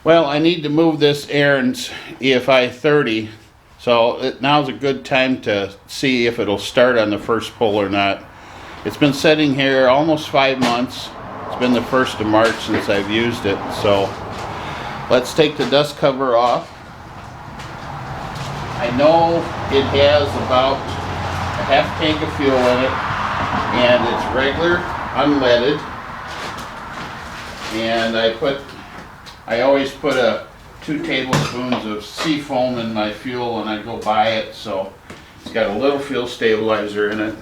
Well, I need to move this Ariens EFI 30, so now's a good time to see if it'll start on the first pull or not. It's been sitting here almost 5 months. It's been the 1st of March since I've used it, so let's take the dust cover off. I know it has about a half tank of fuel in it, and it's regular, unleaded. And I always put 2 tablespoons of sea foam in my fuel when I go buy it, so it's got a little fuel stabilizer in it.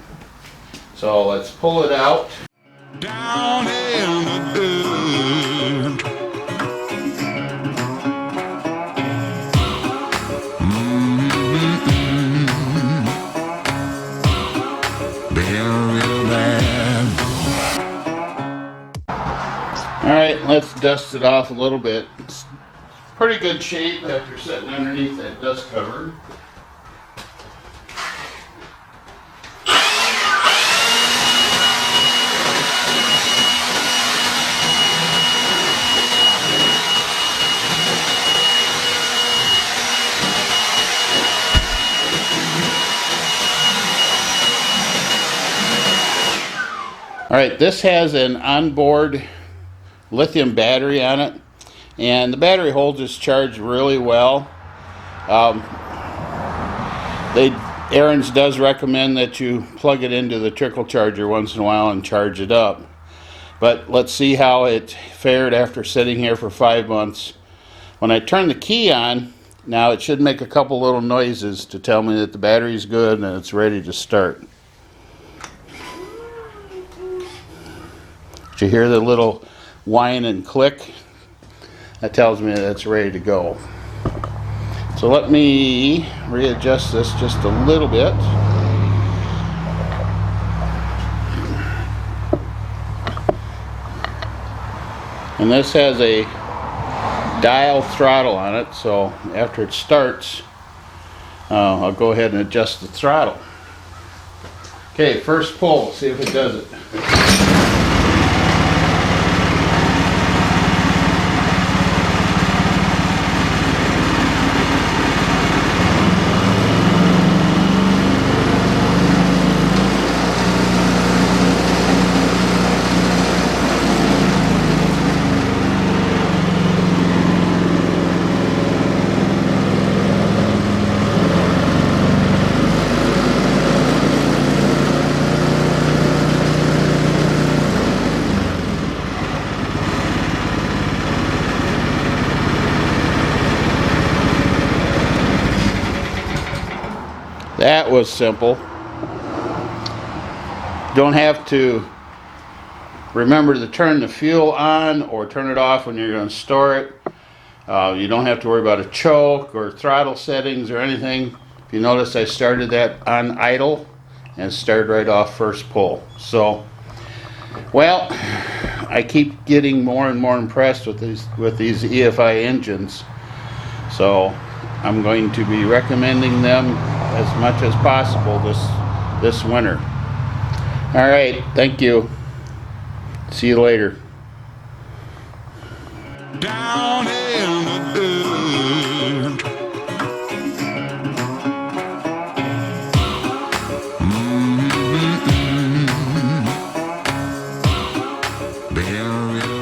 So let's pull it out. Down in the dirt. Alright, let's dust it off a little bit. It's pretty good shape after sitting underneath that dust cover. Alright, this has an onboard lithium battery on it, and the battery holds its charge really well. Ariens does recommend that you plug it into the trickle charger once in a while and charge it up. But let's see how it fared after sitting here for 5 months. When I turn the key on, now it should make a couple little noises to tell me that the battery's good and it's ready to start. Did you hear the little whine and click? That tells me that it's ready to go. So let me readjust this just a little bit. And this has a dial throttle on it, so after it starts, I'll go ahead and adjust the throttle. Okay, first pull, see if it does it. That was simple. Don't have to remember to turn the fuel on or turn it off when you're going to store it. You don't have to worry about a choke or throttle settings or anything. If you notice, I started that on idle and started right off first pull. So, well, I keep getting more and more impressed with these EFI engines. So I'm going to be recommending them as much as possible this winter. All right, thank you. See you later. Down in the dirt. Mm-hmm.